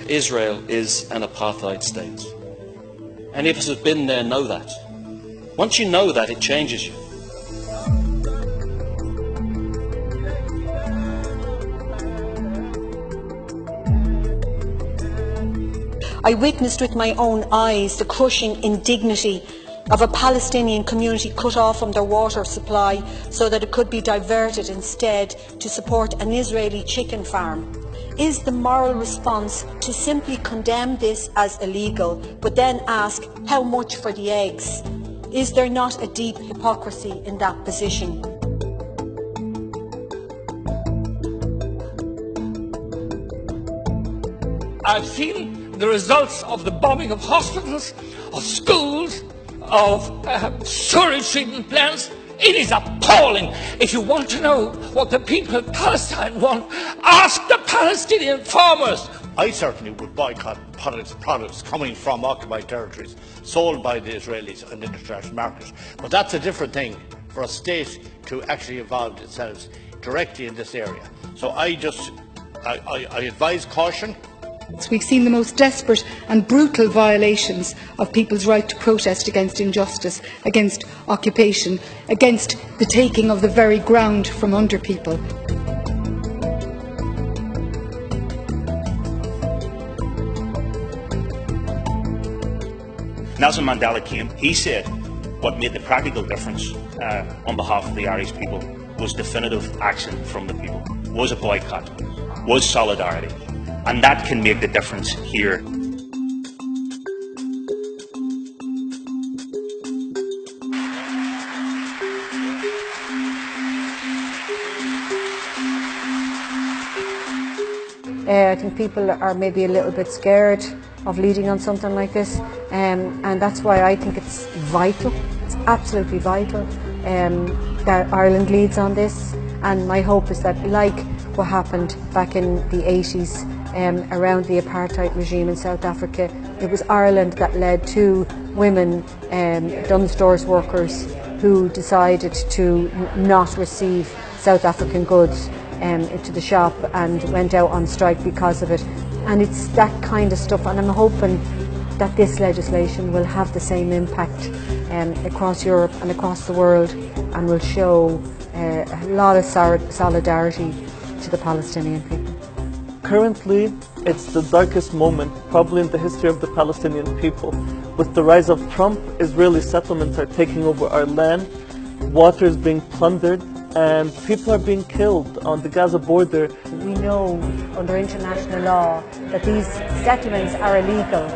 Israel is an apartheid state. Any of us who've been there know that. Once you know that, it changes you. I witnessed with my own eyes the crushing indignity of a Palestinian community cut off from their water supply so that it could be diverted instead to support an Israeli chicken farm. Is the moral response to simply condemn this as illegal, but then ask how much for the eggs? Is there not a deep hypocrisy in that position? I've seen the results of the bombing of hospitals, of schools, of sewage treatment plants. It is appalling. If you want to know what the people of Palestine want, ask the Palestinian farmers. I certainly would boycott products coming from occupied territories sold by the Israelis in the international market. But that's a different thing for a state to actually involve itself directly in this area. So I advise caution. We've seen the most desperate and brutal violations of people's right to protest against injustice, against occupation, against the taking of the very ground from under people. Nelson Mandela came, he said what made the practical difference on behalf of the Irish people was definitive action from the people, was a boycott, was solidarity. And that can make the difference here. I think people are maybe a little bit scared of leading on something like this, and that's why I think it's vital, it's absolutely vital that Ireland leads on this. And my hope is that, like what happened back in the 80s, around the apartheid regime in South Africa, it was Ireland that led two women, Dunnes Stores workers, who decided to not receive South African goods into the shop and went out on strike because of it. And it's that kind of stuff, and I'm hoping that this legislation will have the same impact across Europe and across the world, and will show a lot of solidarity to the Palestinian people. Currently, it's the darkest moment probably in the history of the Palestinian people. With the rise of Trump, Israeli settlements are taking over our land, water is being plundered, and people are being killed on the Gaza border. We know under international law that these settlements are illegal.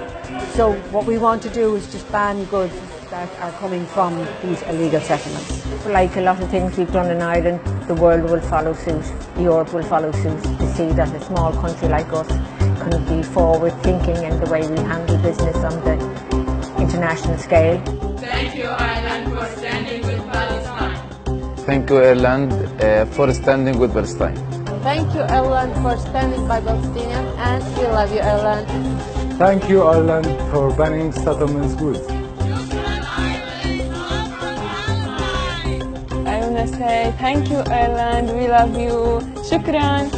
So what we want to do is just ban goods that are coming from these illegal settlements. Like a lot of things we've done in Ireland, the world will follow suit, Europe will follow suit, to see that a small country like us can be forward thinking in the way we handle business on the international scale. Thank you, Ireland, for standing with Palestine. Thank you, Ireland, for standing with Palestine. Thank you, Ireland, for standing by Palestinians, and we love you, Ireland. Thank you, Ireland, for banning settlements goods. I want to say thank you, Ireland, we love you. Shukran.